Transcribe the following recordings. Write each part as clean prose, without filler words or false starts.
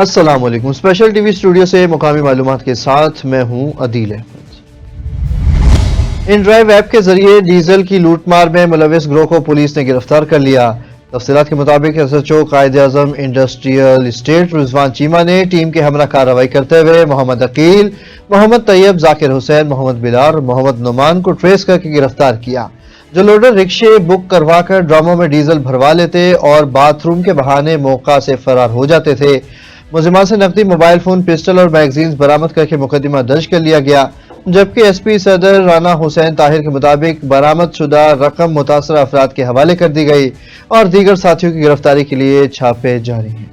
السلام علیکم۔ Special T V studio سے مقامی معلومات کے ساتھ میں ہوں عدیل احمد۔ ان ڈرائیو ایپ کے ذریعے ڈیزل کی لوٹ مار میں ملوث گروہ کو پولیس نے گرفتار کر لیا۔ تفصیلات کے مطابق S H O Quaid Azam industrial estate رضوان چیمہ نے ٹیم کے ہمراہ کارروائی کرتے ہوئے محمد عقیل، محمد طیب، ذاکر حسین، محمد بلال اور محمد نعمان کو ٹریس کر کے گرفتار کیا، جو لوڈر رکشے بک کروا کر ڈراموں میں ڈیزل بھروا لیتے اور باتھ روم کے بہانے موقع سے فرار ہو جاتے تھے۔ ملزمان سے نقدی، موبائل فون، پسٹل اور میگزینز برآمد کر کے مقدمہ درج کر لیا گیا، جبکہ ایس پی صدر رانا حسین طاہر کے مطابق برآمد شدہ رقم متاثرہ افراد کے حوالے کر دی گئی اور دیگر ساتھیوں کی گرفتاری کے لیے چھاپے جاری ہیں۔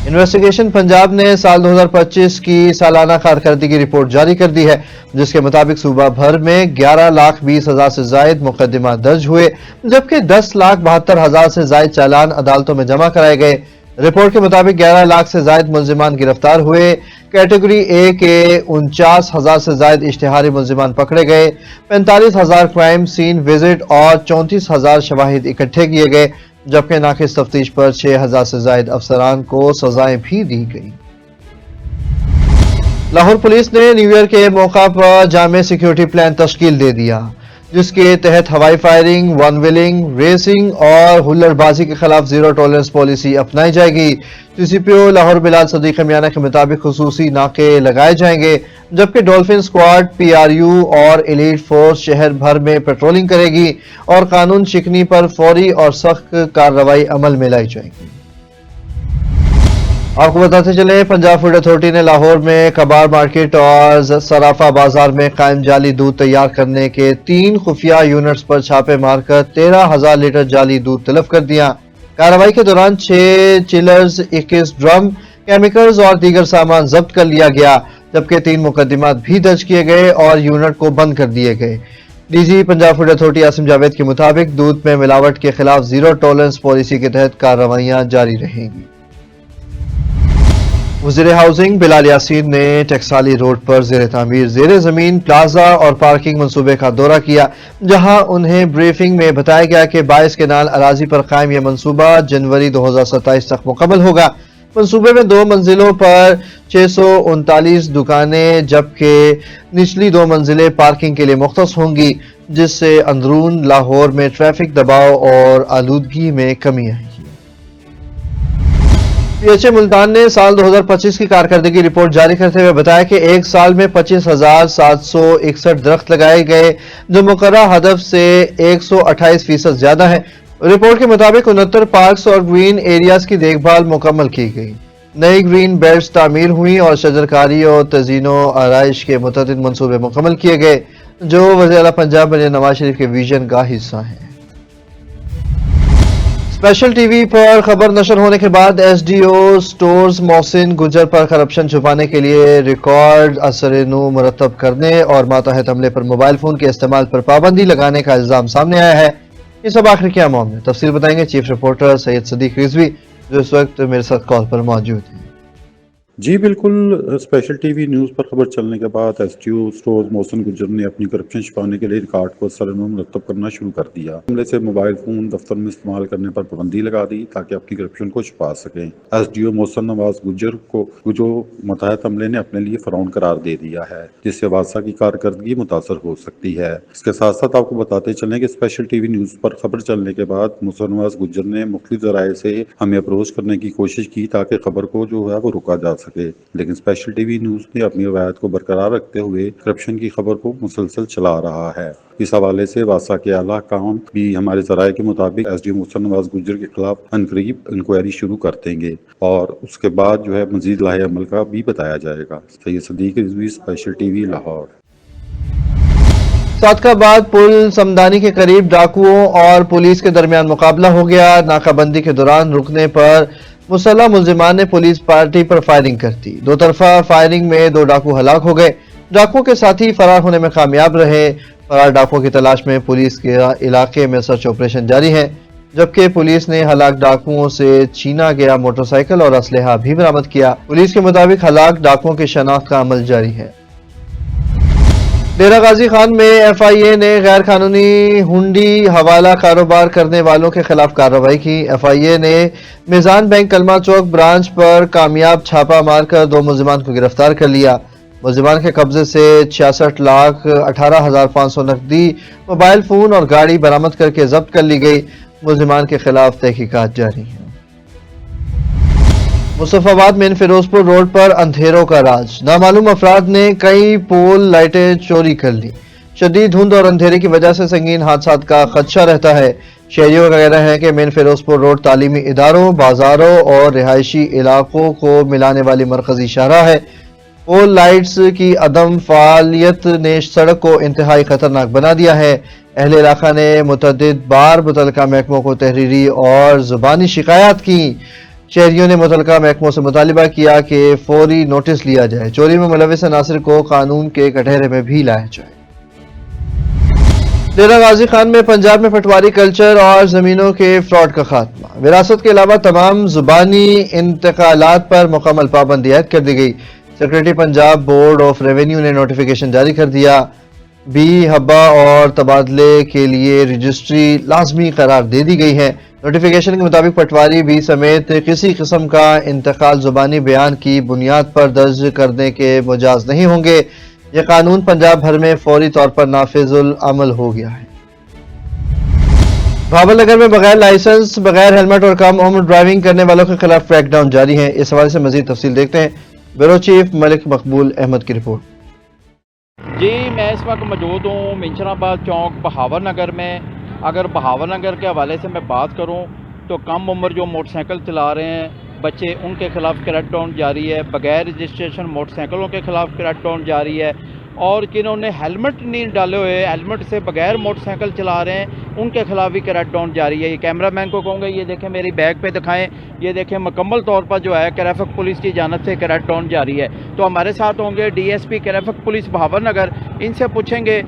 انویسٹیگیشن پنجاب نے سال 2025 کی سالانہ کارکردگی رپورٹ جاری کر دی ہے، جس کے مطابق صوبہ بھر میں 11,20,000 سے زائد مقدمات درج ہوئے، جبکہ 10,72,000 سے زائد چالان عدالتوں میں جمع کرائے گئے۔ رپورٹ کے مطابق 11 لاکھ سے زائد ملزمان گرفتار ہوئے۔ کیٹیگری اے کے 49,000 سے زائد اشتہاری ملزمان پکڑے گئے، 45,000 کرائم سین وزٹ اور 34,000 شواہد اکٹھے کیے گئے، جبکہ ناقص تفتیش پر 6,000 سے زائد افسران کو سزائیں بھی دی گئیں۔ لاہور پولیس نے نیو ایئر کے موقع پر جامع سیکیورٹی پلان تشکیل دے دیا، جس کے تحت ہوائی فائرنگ، ون ویلنگ، ریسنگ اور ہلڑ بازی کے خلاف زیرو ٹالرنس پالیسی اپنائی جائے گی۔ سی سی پی او لاہور بلال صدیق میانہ کے مطابق خصوصی ناکے لگائے جائیں گے، جبکہ dolphin squad, P R you اور ایلیٹ فورس شہر بھر میں پیٹرولنگ کرے گی اور قانون شکنی پر فوری اور سخت کارروائی عمل میں لائی جائے گی۔ آپ کو بتاتے چلیں، پنجاب فوڈ اتھارٹی نے لاہور میں کباڑ مارکیٹ اور صرافہ بازار میں قائم جعلی دودھ تیار کرنے کے 3 خفیہ یونٹس پر چھاپے مار کر 13,000 لیٹر جعلی دودھ تلف کر دیا۔ کارروائی کے دوران 6 چلرز، 21 ڈرم، کیمیکلز اور دیگر سامان ضبط کر لیا گیا، جبکہ 3 مقدمات بھی درج کیے گئے اور یونٹ کو بند کر دیے گئے۔ D G Punjab food authority Asim Javed کے مطابق دودھ میں ملاوٹ کے خلاف زیرو ٹالرنس پالیسی کے تحت کارروائیاں جاری رہیں گی۔ وزیر ہاؤسنگ بلال یاسین نے ٹیکسالی روڈ پر زیر تعمیر زیر زمین پلازا اور پارکنگ منصوبے کا دورہ کیا، جہاں انہیں بریفنگ میں بتایا گیا کہ 22 کنال اراضی پر قائم یہ منصوبہ جنوری 2027 تک مکمل ہوگا۔ منصوبے میں 2 منزلوں پر 639 دکانیں، جبکہ نچلی 2 منزلیں پارکنگ کے لیے مختص ہوں گی، جس سے اندرون لاہور میں ٹریفک دباؤ اور آلودگی میں کمی آئے گی۔ پی ایچ اے ملتان نے سال 2025 کی کارکردگی رپورٹ جاری کرتے ہوئے بتایا کہ ایک سال میں 25,761 درخت لگائے گئے، جو مقررہ ہدف سے 128% زیادہ ہے۔ رپورٹ کے مطابق 69 پارکس اور گرین ایریاز کی دیکھ بھال مکمل کی گئی، نئی گرین بیلٹس تعمیر ہوئیں اور شجرکاری اور تزئین و آرائش کے متعدد منصوبے مکمل کیے گئے، جو وزیر اعلیٰ پنجاب مریم نواز شریف کے ویژن کا حصہ ہیں۔ اسپیشل ٹی وی پر خبر نشر ہونے کے بعد ایس ڈی او سٹورز محسن گجر پر کرپشن چھپانے کے لیے ریکارڈ اثر نو مرتب کرنے اور ماتحت عملے پر موبائل فون کے استعمال پر پابندی لگانے کا الزام سامنے آیا ہے۔ یہ سب آخر کیا معاملہ ہے؟ تفصیل بتائیں گے چیف رپورٹر سید صدیق رضوی، جو اس وقت میرے ساتھ کال پر موجود ہیں۔ جی بالکل، اسپیشل ٹی وی نیوز پر خبر چلنے کے بعد ایس ڈی او سٹورز محسن گجر نے اپنی کرپشن چھپانے کے لیے ریکارڈ کو سرنو مرتب کرنا شروع کر دیا۔ عملے سے موبائل فون دفتر میں استعمال کرنے پر پابندی لگا دی تاکہ اپنی کرپشن کو چھپا سکیں۔ ایس ڈی او محسن نواز گجر کو جو ماتحت عملے نے اپنے لیے فرعون قرار دے دیا ہے، جس سے واسطہ کی کارکردگی متاثر ہو سکتی ہے۔ اس کے ساتھ ساتھ آپ کو بتاتے چلیں کہ اسپیشل ٹی وی نیوز پر خبر چلنے کے بعد محسن نواز گجر نے مختلف ذرائع سے ہمیں اپروچ کرنے کی کوشش کی تاکہ خبر کو جو ہے وہ روکا جا سکے، لیکن اسپیشل ٹی وی نیوز نے اپنی روایت کو برقرار رکھتے ہوئے کرپشن کی خبر کو مسلسل چلا رہا ہے۔ اس حوالے سے واسطہ کے اعلیٰ حکام بھی ہمارے ذرائع کے مطابق ایس ڈی او محسن نواز گجر کے خلاف عنقریب انکوائری شروع کر دیں گے اور اس کے بعد جو ہے مزید لاہے عمل کا بھی بتایا جائے گا۔ Syed Siddique Rizvi, special T V, Lahore. Sadiqabad پل سمدانی کے قریب ڈاکوؤں اور پولیس کے درمیان مقابلہ ہو گیا۔ ناکہ بندی کے دوران رکنے پر مسلح ملزمان نے پولیس پارٹی پر فائرنگ کر دی۔ دو طرفہ فائرنگ میں 2 ڈاکو ہلاک ہو گئے۔ ڈاکوؤں کے ساتھی فرار ہونے میں کامیاب رہے۔ فرار ڈاکوؤں کی تلاش میں پولیس کے علاقے میں سرچ آپریشن جاری ہے، جبکہ پولیس نے ہلاک ڈاکوؤں سے چھینا گیا موٹر سائیکل اور اسلحہ بھی برآمد کیا۔ پولیس کے مطابق ہلاک ڈاکوؤں کی شناخت کا عمل جاری ہے۔ ڈیرہ غازی خان میں ایف آئی اے نے غیر قانونی ہنڈی حوالہ کاروبار کرنے والوں کے خلاف کارروائی کی۔ ایف آئی اے نے میزان بینک کلمہ چوک برانچ پر کامیاب چھاپہ مار کر 2 ملزمان کو گرفتار کر لیا۔ ملزمان کے قبضے سے 66,18,500 نقدی، موبائل فون اور گاڑی برآمد کر کے ضبط کر لی گئی۔ ملزمان کے خلاف تحقیقات جاری ہیں۔ مصطفی آباد مین فیروزپور روڈ پر اندھیروں کا راج، نامعلوم افراد نے کئی پول لائٹیں چوری کر لی۔ شدید دھند اور اندھیرے کی وجہ سے سنگین حادثات کا خدشہ رہتا ہے۔ شہریوں کا کہنا ہے کہ مین فیروزپور روڈ تعلیمی اداروں، بازاروں اور رہائشی علاقوں کو ملانے والی مرکزی شاہراہ ہے۔ پول لائٹس کی عدم فعالیت نے سڑک کو انتہائی خطرناک بنا دیا ہے۔ اہل علاقہ نے متعدد بار متعلقہ محکموں کو تحریری اور زبانی شکایات کی۔ شہریوں نے متعلقہ محکموں سے مطالبہ کیا کہ فوری نوٹس لیا جائے، چوری میں ملوث عناصر کو قانون کے کٹہرے میں بھی لایا جائے۔ ڈیرہ غازی خان میں پنجاب میں پٹواری کلچر اور زمینوں کے فراڈ کا خاتمہ، وراثت کے علاوہ تمام زبانی انتقالات پر مکمل پابندی عائد کر دی گئی۔ Secretary Punjab board of revenue نے نوٹیفیکیشن جاری کر دیا۔ بی حبہ اور تبادلے کے لیے رجسٹری لازمی قرار دے دی گئی ہے۔ نوٹیفیکیشن کے مطابق پٹواری بھی سمیت کسی قسم کا انتقال زبانی بیان کی بنیاد پر درج کرنے کے مجاز نہیں ہوں گے۔ یہ قانون پنجاب بھر میں فوری طور پر نافذ العمل ہو گیا ہے۔ بھاول نگر میں بغیر لائسنس، بغیر ہیلمٹ اور کم عمر ڈرائیونگ کرنے والوں کے خلاف کریک ڈاؤن جاری ہے۔ اس حوالے سے مزید تفصیل دیکھتے ہیں، بیورو چیف ملک مقبول احمد کی رپورٹ۔ جی میں اس وقت موجود ہوں منشر آباد چوک بہاول نگر میں۔ اگر بہاول نگر کے حوالے سے میں بات کروں تو کم عمر جو موٹر سائیکل چلا رہے ہیں بچے، ان کے خلاف کریک ڈاؤن جاری ہے۔ بغیر رجسٹریشن موٹر سائیکلوں کے خلاف کریک ڈاؤن جاری ہے، اور جنہوں نے ہیلمٹ نہیں ڈالے ہوئے، ہیلمٹ سے بغیر موٹر سائیکل چلا رہے ہیں، ان کے خلاف بھی کریک ڈاؤن جاری ہے۔ یہ کیمرہ مین کو کہوں گا یہ دیکھیں میری بیک پہ دکھائیں، یہ دیکھیں مکمل طور پر جو ہے ٹریفک پولیس کی جانب سے کریک ڈاؤن جاری ہے۔ تو ہمارے ساتھ ہوں گے D S P traffic police Bahawalnagar, ان سے پوچھیں گے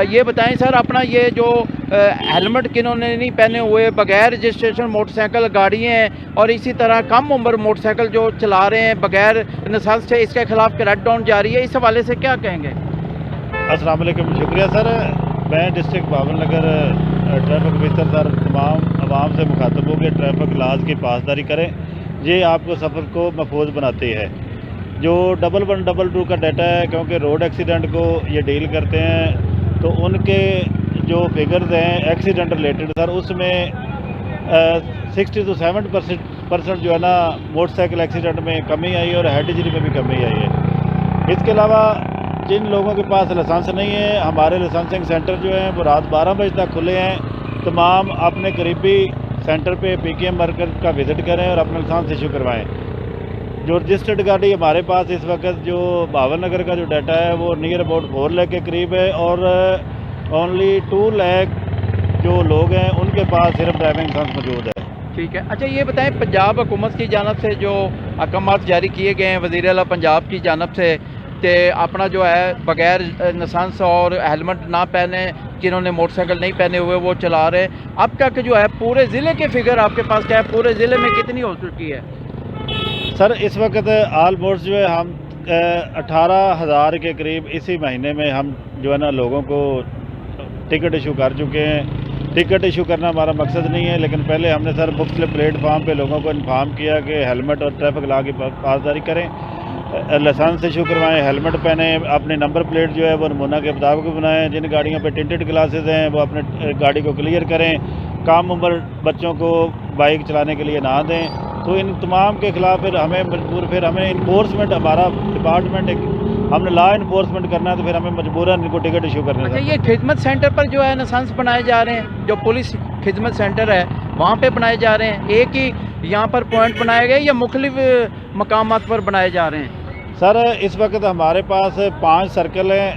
یہ بتائیں سر اپنا یہ جو ہیلمٹ کنہوں نے نہیں پہنے ہوئے، بغیر رجسٹریشن موٹر سائیکل گاڑیاں ہیں، اور اسی طرح کم عمر موٹر سائیکل جو چلا رہے ہیں بغیر لائسنس سے، اس کے خلاف کریک ڈاؤن جاری ہے، اس حوالے سے کیا کہیں گے؟ السلام علیکم، شکریہ سر۔ میں district Bahawalnagar traffic officer sir تمام عوام سے مخاطب ہوں کہ ٹریفک لاز کی پاسداری کریں، یہ آپ کو سفر کو محفوظ بناتی ہے۔ جو 1122 کا ڈیٹا ہے، کیونکہ روڈ ایکسیڈنٹ کو یہ ڈیل کرتے ہیں، تو ان کے جو فگرز ہیں ایکسیڈنٹ ریلیٹڈ سر، اس میں 60 سے 70% جو ہے نا موٹر سائیکل ایکسیڈنٹ میں کمی آئی ہے، اور ہیڈ انجری میں بھی کمی آئی ہے۔ اس کے علاوہ جن لوگوں کے پاس لائسنس نہیں ہے، ہمارے لائسنسنگ سینٹر جو ہیں وہ رات 12 بجے تک کھلے ہیں۔ تمام اپنے قریبی سینٹر پہ پی کے ایم مرکز کا وزٹ کریں اور اپنا لائسنس ایشو کروائیں۔ جو رجسٹرڈ گاڑی ہمارے پاس اس وقت جو بہاول نگر کا جو ڈیٹا ہے وہ نیئر اباؤٹ 4 لاکھ کے قریب ہے، اور اونلی 2 لاکھ جو لوگ ہیں ان کے پاس صرف ڈرائیونگ لائسنس موجود ہے۔ ٹھیک ہے، اچھا یہ بتائیں پنجاب حکومت کی جانب سے جو احکامات جاری کیے گئے ہیں وزیر اعلیٰ پنجاب کی جانب سے، کہ اپنا جو ہے بغیر لائسنس اور ہیلمٹ نہ پہنے، جنہوں نے موٹر سائیکل نہیں پہنے ہوئے وہ چلا رہے ہیں، اب تک جو ہے پورے ضلع کے فگر آپ کے پاس کیا ہے، پورے ضلع میں کتنی ہو چکی ہے؟ سر اس وقت آلموسٹ جو ہے ہم 18,000 کے قریب اسی مہینے میں ہم جو ہے نا لوگوں کو ٹکٹ ایشو کر چکے ہیں۔ ٹکٹ ایشو کرنا ہمارا مقصد نہیں ہے، لیکن پہلے ہم نے سر مختلف پلیٹ فارم پہ لوگوں کو انفارم کیا کہ ہیلمٹ اور ٹریفک لا کی پاسداری کریں، لائسنس ایشو کروائیں، ہیلمٹ پہنیں، اپنی نمبر پلیٹ جو ہے وہ نمونہ کے مطابق بنائیں، جن گاڑیوں پہ ٹنٹڈ گلاسز ہیں وہ اپنے گاڑی کو کلیئر کریں، کم عمر بچوں کو بائک چلانے کے لیے نہ دیں۔ تو ان تمام کے خلاف پھر ہمیں انفورسمنٹ، ہمارا ڈپارٹمنٹ ہم نے لا انفورسمنٹ کرنا ہے، تو پھر ہمیں مجبوراً ان کو ٹکٹ ایشو کرنا ہے۔ اچھا یہ خدمت سینٹر پر جو ہے لائسنس بنائے جا رہے ہیں، جو پولیس خدمت سینٹر ہے وہاں پہ بنائے جا رہے ہیں، ایک ہی یہاں پر پوائنٹ بنائے گئے یا مختلف مقامات پر بنائے جا رہے ہیں؟ سر اس وقت ہمارے پاس 5 سرکل ہیں،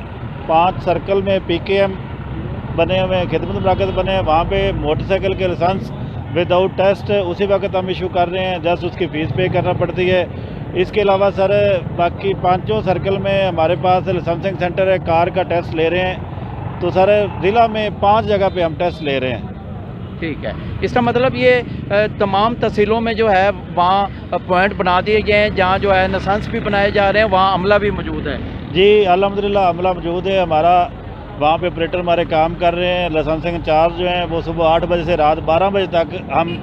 5 سرکل میں پی کے ایم بنے ہوئے ہیں، خدمت مراکز بنے ہیں، وہاں پہ موٹر سائیکل کے لائسنس وداؤٹ ٹیسٹ اسی وقت ہم ایشو کر رہے ہیں، جسٹ اس کی فیس پے کرنا پڑتی ہے۔ اس کے علاوہ سر باقی 5 سرکل میں ہمارے پاس لائسنسنگ سینٹر ہے، کار کا ٹیسٹ لے رہے ہیں، تو سر ضلع میں 5 جگہ پہ ہم ٹیسٹ لے رہے ہیں۔ ٹھیک ہے، اس کا مطلب یہ تمام تحصیلوں میں جو ہے وہاں پوائنٹ بنا دیے گئے ہیں جہاں جو ہے لائسنس بھی بنائے جا رہے ہیں، وہاں عملہ بھی موجود ہے؟ جی الحمدللہ عملہ موجود ہے، ہمارا वहाँ पे ऑपरेटर हमारे काम कर रहे हैं। लाइसेंसिंग इंचार्ज जो हैं वो सुबह 8 बजे से रात 12 बजे तक हम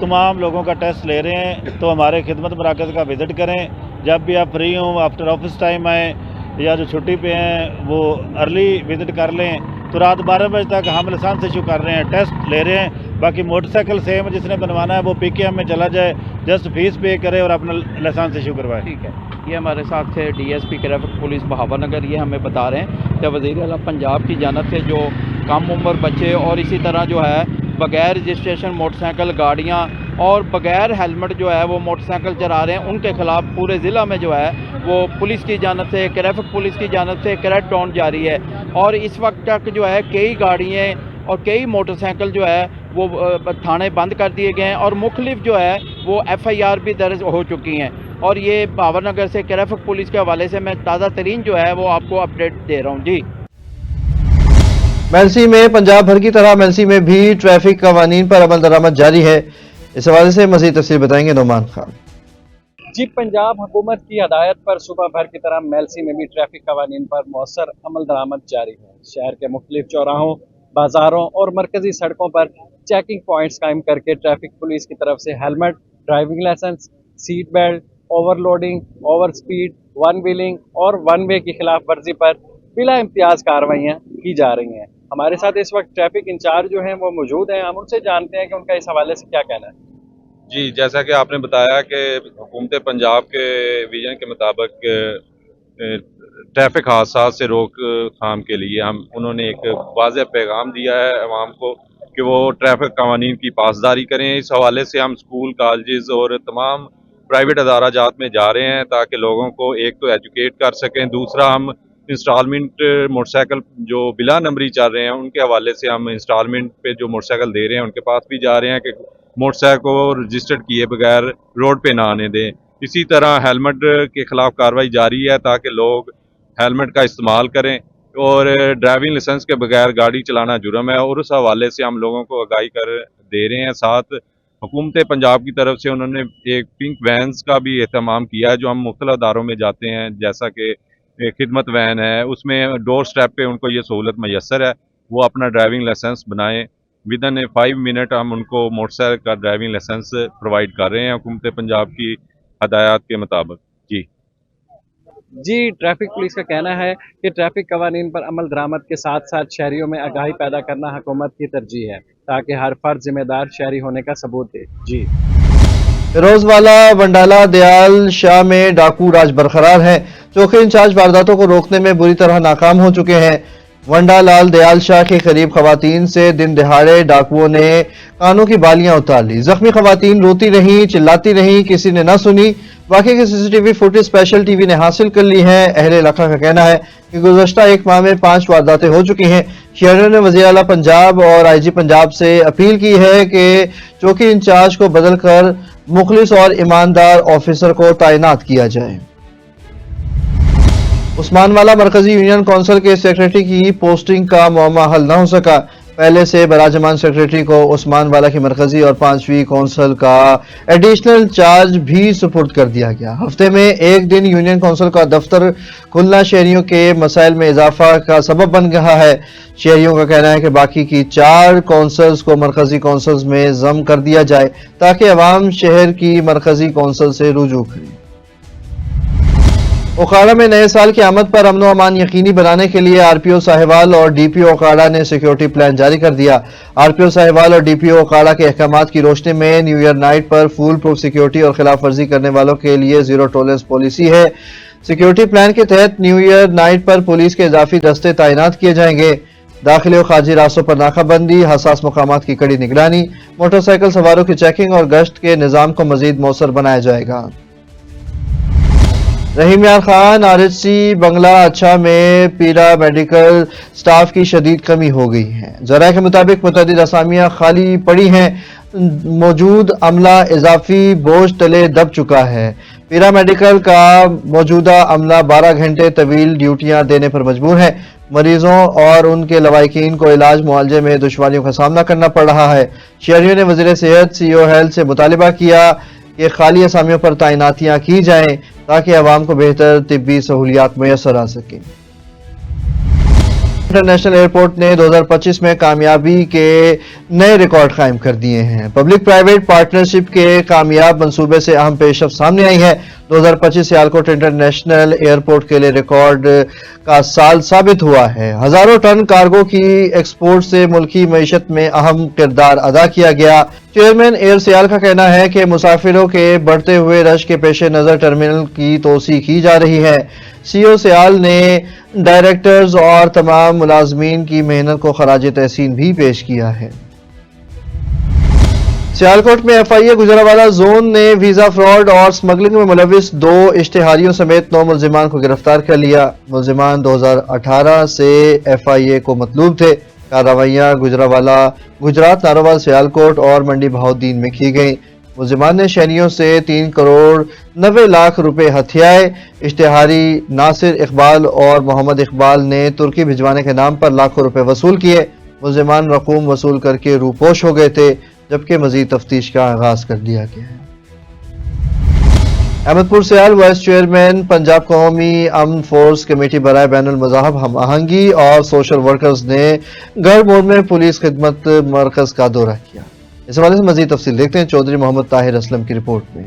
तमाम लोगों का टेस्ट ले रहे हैं। तो हमारे खिदमत मराकज़ का विज़िट करें, जब भी आप फ्री हों, आफ्टर ऑफिस टाइम आएँ, या जो छुट्टी पे हैं वो अर्ली विज़िट कर लें। तो रात 12 बजे तक हम लाइसेंस इशू कर रहे हैं, टेस्ट ले रहे हैं। बाकी मोटरसाइकिल सेम जिसने बनवाना है वो PKM में चला जाए, जस्ट फीस पे करे और अपना लाइसेंस इशू करवाए। ठीक है, ये हमारे साथ थे DSP ट्रैफिक पुलिस बहावर नगर। ये हमें बता रहे हैं कि वज़ीर आला पंजाब की जानिब से जो कम उम्र बच्चे और इसी तरह जो है बग़ैर रजिस्ट्रेशन मोटरसाइकिल गाड़ियाँ और बग़ैर हेलमेट जो है वो मोटरसाइकिल चला रहे हैं, उनके ख़िलाफ़ पूरे ज़िला में जो है वो पुलिस की जानिब से, ट्रैफिक पुलिस की जानिब से क्रैक डाउन जारी है। और इस वक्त तक जो है कई गाड़ियाँ और कई मोटरसाइकिल जो है वो थाने बंद कर दिए गए हैं और मुख्तलिफ जो है वो FIR भी दर्ज हो चुकी हैं। और ये बहावर नगर से ट्रैफिक पुलिस के हवाले से मैं ताज़ा तरीन जो है वो आपको अपडेट दे रहा हूँ। जी, मेलसी में पंजाब भर की तरह मेलसी में भी ट्रैफिक कवानीन पर अमल दरामद जारी है। इस हवाले से मज़ीद तफसील बताएंगे नोमान खान। जी, पंजाब हुकूमत की हदायत पर सुबह भर की तरह मेलसी में भी ट्रैफिक कवानीन पर मौसर अमल दरामद जारी है। शहर के मुख्तलिफ चौराहों, बाजारों और मरकजी सड़कों पर चेकिंग पॉइंट्स कायम करके ट्रैफिक पुलिस की तरफ से helmet, driving licence, seat belt, overloading, over speed, one wheeling और वन वे की खिलाफ वर्जी पर बिला इम्तियाज कार्रवाइयाँ की जा रही हैं। हमारे साथ इस वक्त ट्रैफिक इंचार्ज जो हैं वो मौजूद हैं, हम उनसे जानते हैं कि उनका इस हवाले से क्या कहना है। जी, जैसा कि आपने बताया कि हुकूमत पंजाब के विजन के मुताबिक ट्रैफिक हादसा से रोकथाम के लिए उन्होंने एक वाज़ेह पैगाम दिया है अवाम को कि वो ट्रैफिक कवानीन की पासदारी करें। इस हवाले से हम स्कूल, कॉलेजेस और तमाम प्राइवेट अदारा जात में जा रहे हैं ताकि लोगों को एक तो एजुकेट कर सकें, दूसरा हम इंस्टॉलमेंट मोटरसाइकिल जो बिला नंबरी चल रहे हैं उनके हवाले से हम इंस्टॉलमेंट पे जो मोटरसाइकिल दे रहे हैं उनके पास भी जा रहे हैं कि मोटरसाइकिल को रजिस्टर्ड किए बगैर रोड पे ना आने दें। इसी तरह हेलमेट के खिलाफ कार्रवाई जारी है ताकि लोग हेलमेट का इस्तेमाल करें और ड्राइविंग लाइसेंस के बगैर गाड़ी चलाना जुर्म है और उस हवाले से हम लोगों को आगाही कर दे रहे हैं। साथ हुकूमत पंजाब की तरफ से उन्होंने एक पिंक वैन्स का भी एहतमाम किया है जो हम मुख्तलिफ अदारों में जाते हैं, जैसा कि खिदमत वैन है, उसमें डोर स्टेप पे उनको ये सहूलत मैसर है। वो अपना ड्राइविंग लाइसेंस बनाएं, विदिन 5 मिनट हम उनको मोटरसाइकिल का ड्राइविंग लाइसेंस प्रोवाइड कर रहे हैं हुकूमत पंजाब की हदायत के मुताबिक। जी, ट्रैफिक पुलिस का कहना है कि ट्रैफिक कवानीन पर अमल दरामद के साथ साथ शहरियों में आगाही पैदा करना हुकूमत की तरजीह है ताकि हर फर्द जिम्मेदार शहरी होने का सबूत दे। जी, फिरोजवाला, वंडाला, दयाल शाह में डाकू राज बरकरार है। चौकी इंचार्ज वारदातों को रोकने में बुरी तरह नाकाम हो चुके हैं। वंडा लाल दयाल शाह के करीब खवातीन से दिन दहाड़े डाकुओं ने कानों की बालियां उतार ली। जख्मी खवातीन रोती रहीं, चिल्लाती रहीं, किसी ने न सुनी। वाकई की CCTV फुटेज स्पेशल TV ने हासिल कर ली है। अहले इलाका का कहना है कि गुज़श्ता एक माह में 5 वारदातें हो चुकी हैं। शहरियों ने वज़ीर आला पंजाब और IG पंजाब से अपील की है कि चौकी इंचार्ज को बदलकर मुखलिस और ईमानदार ऑफिसर को तैनात किया जाए। उस्मानवाला मरकजी यूनियन काउंसिल के सेक्रेटरी की पोस्टिंग का मुअम्मा हल न हो सका। पहले से बराजमान सेक्रेटरी को उस्मानवाला की मरकजी और 5वीं काउंसिल का एडिशनल चार्ज भी सुपुर्द कर दिया गया। हफ्ते में एक दिन यूनियन काउंसिल का दफ्तर खुलना शहरियों के मसाइल में इजाफा का सबब बन रहा है। शहरियों का कहना है कि बाकी की 4 काउंसिल्स को मरकजी काउंसिल्स में जम कर दिया जाए ताकि अवाम शहर की मरकजी काउंसिल से रुजू करें। ओकाड़ा में नए साल की आमद पर अमन व अमान यकीनी बनाने के लिए RPO साहिवाल और DPO ओकाड़ा ने सिक्योरिटी प्लान जारी कर दिया। RPO साहिवाल और DPO ओकाड़ा के अहकामात की रोशनी में न्यू ईयर नाइट पर फुल प्रूफ सिक्योरिटी और खिलाफ वर्जी करने वालों के लिए जीरो टॉलरेंस पॉलिसी है। सिक्योरिटी प्लान के तहत न्यू ईयर नाइट पर पुलिस के इजाफी दस्ते तैनात किए जाएंगे। दाखिले और खारजी रास्तों पर नाकाबंदी, हसास मकामात की कड़ी निगरानी, मोटरसाइकिल सवारों की चेकिंग और गश्त के निज़ाम को मजीद मौसर बनाया जाएगा। रहीम यार खान RHC बंगला अच्छा में पीरा मेडिकल स्टाफ की शदीद कमी हो गई है। जरा के मुताबिक मुतअद्दिद असामियां खाली पड़ी हैं। मौजूद अमला इजाफी बोझ तले दब चुका है। पीरा मेडिकल का मौजूदा अमला 12 घंटे तवील ड्यूटियां देने पर मजबूर है। मरीजों और उनके लवाकिन को इलाज मुआलजे में दुश्वारियों का सामना करना पड़ रहा है। शहरियों ने वज़ीर सेहत CO हेल्थ से मुतालिबा किया कि खाली असामियों पर तैनातियां की जाएं ताकि अवाम को बेहतर तिब्बी सहूलियात मैसर आ सकें। इंटरनेशनल एयरपोर्ट ने 2025 में कामयाबी के नए रिकॉर्ड कायम कर दिए हैं। पब्लिक प्राइवेट पार्टनरशिप के कामयाब मंसूबे से अहम पेशरफ्त सामने आई है। 2025 सियालकोट इंटरनेशनल एयरपोर्ट के लिए रिकॉर्ड का साल साबित हुआ है। हजारों टन कार्गो की एक्सपोर्ट से मुल्की मईशत में अहम किरदार अदा किया गया। चेयरमैन एयर सियाल का कहना है कि मुसाफिरों के बढ़ते हुए रश के पेश नज़र टर्मिनल की तोसी की जा रही है। सीओ सियाल ने डायरेक्टर्स और तमाम मुलाजमीन की मेहनत को खराज तहसीन भी पेश किया है। सियालकोट में FIA गुजरावाला जोन ने वीजा फ्रॉड और स्मगलिंग में मुलविस 2 इश्तिहारियों समेत 9 मुलजिमान को गिरफ्तार कर लिया। मुलजिमान 2018 से FIA को मतलूब थे। कार्रवाइयां गुजरावाला, गुजरात, नारोवाल, सियालकोट और मंडी बहाउद्दीन में की गई। मुलजिमान ने शहरियों से 3 करोड़ 90 लाख रुपए हथियाए। इश्तिहारी नासिर इकबाल और मोहम्मद इकबाल ने तुर्की भिजवाने के नाम पर लाखों रुपए वसूल किए। मुलजिमान रकूम वसूल करके रूपोश हो गए थे, जबकि मजीद तफ्तीश का आगाज कर दिया गया है। अहमदपुर सियाल वाइस चेयरमैन पंजाब कौमी अमन फोर्स कमेटी बराए बैनुल मज़ाहब हम आहंगी और सोशल वर्कर्स ने गढ़ मोड़ में पुलिस खिदमत मरकज का दौरा किया। इस हवाले से मजीद तफसील देखते हैं चौधरी मोहम्मद ताहिर असलम की रिपोर्ट में।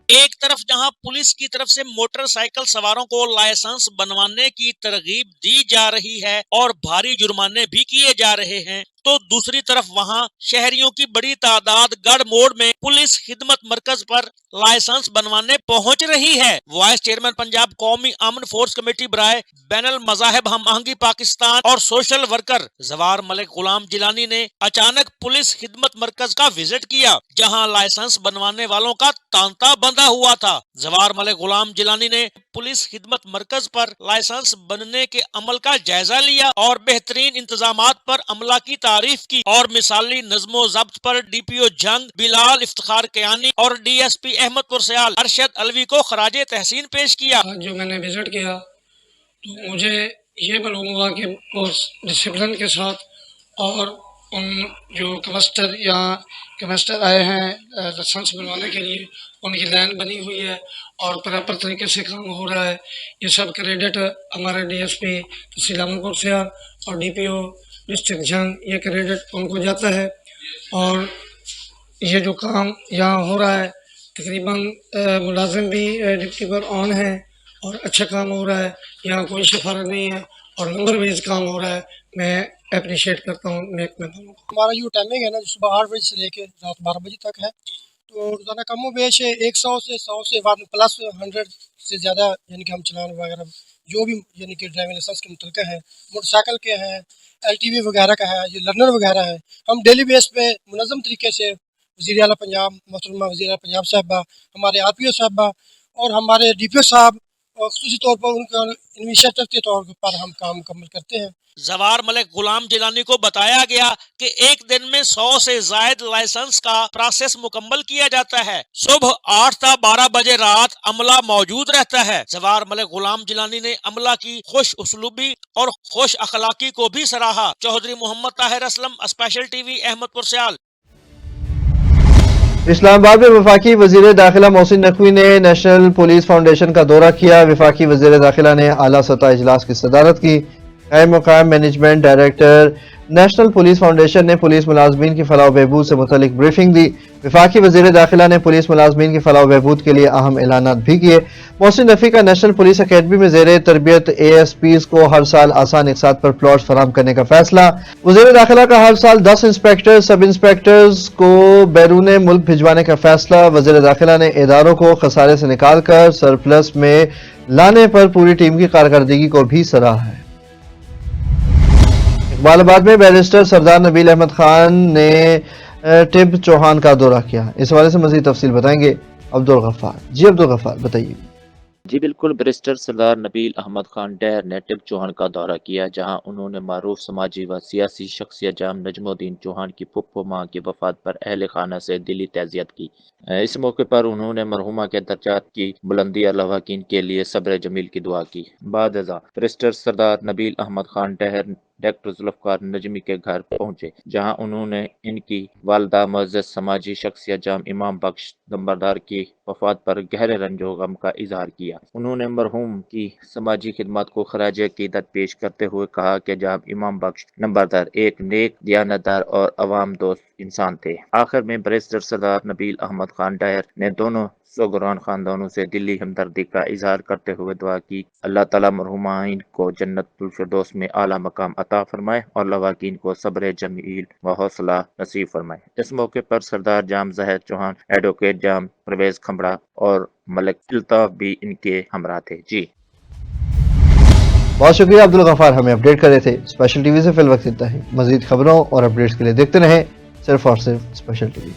एक तरफ जहां पुलिस की तरफ से मोटरसाइकिल सवारों को लाइसेंस बनवाने की तरगीब दी जा रही है और भारी जुर्माने भी किए जा रहे हैं, तो दूसरी तरफ वहां शहरियों की बड़ी तादाद गढ़ मोड़ में पुलिस खिदमत मरकज पर लाइसेंस बनवाने पहुंच रही है। वाइस चेयरमैन पंजाब कौमी अमन फोर्स कमेटी बराए बैनुल मज़ाहिब हम आहंगी पाकिस्तान और सोशल वर्कर जवार मलिक गुलाम जिलानी ने अचानक पुलिस खिदमत मरकज का विजिट किया, जहां लाइसेंस बनवाने वालों का तांता बंधा हुआ था। जवार मलिक गुलाम जिलानी ने पुलिस खिदमत मरकज पर लाइसेंस बनने के अमल का जायजा लिया और बेहतरीन इंतजामात पर अमला की तारीफ की और मिसाली नज़्मो ज़ब्त पर DPO जंग बिलाल इफ्तिखार कयानी और DSP अहमदपुर सियाल अरशद अलवी को खराजे तहसीन पेश किया। जो मैंने विजिट किया तो मुझे ये मालूम हुआ कि बहुत डिसिप्लिन के साथ और उन जो कमिश्नर आए हैं लाइसेंस बनवाने के लिए, उनकी लाइन बनी हुई है और प्रॉपर तरीके से काम हो रहा है। ये सब क्रेडिट हमारे DSP तहसील अहमदपुर सियाल और DPO डिस्ट्रिक्ट जंग, ये क्रेडिट उनको जाता है। और ये जो काम यहाँ हो रहा है तकरीबन मुलाजिम भी ड्यूटी पर ऑन है और अच्छा काम हो रहा है। यहाँ कोई सिफारिश नहीं है और नंबर बेस काम हो रहा है। मैं अप्रिशिएट करता हूँ महकमे वालों को। हमारा जो टाइमिंग है ना, सुबह 8 बजे से लेकर रात 12 बजे तक है, तो रोज़ाना कम बेश 100 से 100 से प्लस 100 से ज़्यादा यानी कि हम चलान वगैरह जो भी यानी कि ड्राइविंग लाइसेंस के मुतल्लिक़ है, मोटरसाइकिल के हैं, LTV वगैरह का है, ये लर्नर वगैरह है, हम डेली बेस पे मुनज़्ज़म तरीके से वज़ीर आला पंजाब मोहतरमा वज़ीर आला पंजाब साहबा, हमारे RPO साहबा और हमारे DPO साहब और ख़ुसूसी तौर पर उनका इनिशिएटिव के तौर पर हम काम मुकम्मल करते हैं। जवार मलिक गुलाम जिलानी को बताया गया कि एक दिन में 100 से जायद लाइसेंस का प्रोसेस मुकम्मल किया जाता है। सुबह 8 से 12 बजे रात अमला मौजूद रहता है। जवार मलिक गुलाम जिलानी ने अमला की खुश उसलूबी और खुश अखलाकी को भी सराहा। चौधरी मोहम्मद ताहिर असलम, स्पेशल TV, अहमदपुर सियाल। इस्लामाबाद में वफाकी वजीर दाखिला मोहसिन नकवी ने नेशनल पुलिस फाउंडेशन का दौरा किया। वफाकी वजीर दाखिला ने आला सतह इजलास की सदारत की। कायम मकाम management director national police foundation ने पुलिस मुलाजमीन की फलाह बहबूद से मुतल्लिक ब्रीफिंग दी। वफाकी वजीर दाखिला ने पुलिस मुलाजमीन की फलाह बहबूद के लिए अहम ऐलानात भी किए। मोहसिन नकवी का नेशनल पुलिस अकेडमी में ज़ेरे तरबियत ASPs को हर साल आसान इकसात पर प्लॉट फराहम करने का फैसला। वजीर दाखिला का हर साल 10 इंस्पेक्टर सब इंस्पेक्टर्स को बैरून मुल्क भिजवाने का फैसला। वजीर दाखिला ने इदारों को खसारे से निकाल कर सरप्लस में लाने पर पूरी टीम की कारकर्दगी को भी सराहा है। इकबालाबाद में बैरिस्टर सरदार नबील अहमद खान ने टिब चौहान का दौरा किया। इस हवाले से मजीद तफसील बताएंगे अब्दुल गफ्फार। जी अब्दुल गफ्फार बताइए। जी बिल्कुल, बैरिस्टर सरदार नबील अहमद खान डैर ने टिब चौहान का दौरा किया, जहां उन्होंने मारूफ समाजी व सियासी शख्सियत जाम नजमुद्दीन चौहान की फुप्पो मां की वफात पर अहल खाना से दिली तज़ियत की। इस मौके पर उन्होंने मरहुमा के दर्जात की बुलंदी लवाकीन के लिए सब्र जमील की दुआ की। बाद बैरिस्टर सरदार नबील अहमद खान डैर डॉक्टर जुल्फकार नजमी के घर पहुंचे, जहां उन्होंने इनकी वालदा मुअज़्ज़ज़ समाजी शख्सियत जाम इमाम बख्श नंबरदार की वफात पर गहरे रंजो गम का इजहार किया। उन्होंने मरहूम की समाजी खिदमत को खराज अकीदत पेश करते हुए कहा कि जाम इमाम बख्श नंबरदार एक नेक, दियानतदार और अवाम दोस्त इंसान थे। आखिर में बैरिस्टर सरदार नबील अहमद खान डायर ने दोनों सोगरान खानदानों से दिली हमदर्दी का इजहार करते हुए दुआ की, अल्लाह ताला मरहुमाइन को जन्नतुल फिरदौस में आला मकाम अता फरमाए और लवाकीन को सब्र जमील व हौसला नसीब फरमाए। इस मौके पर सरदार जाम ज़हर चौहान, एडवोकेट जाम परवेज खमड़ा और मलिक अल्ताफ भी इनके हमरा थे। जी बहुत शुक्रिया अब्दुल गफ्फार, हमें अपडेट कर रहे थे। स्पेशल टीवी से फिल वक्त इतना ही। मजीद खबरों और अपडेट्स के लिए देखते रहें सिर्फ और सिर्फ स्पेशल टीवी।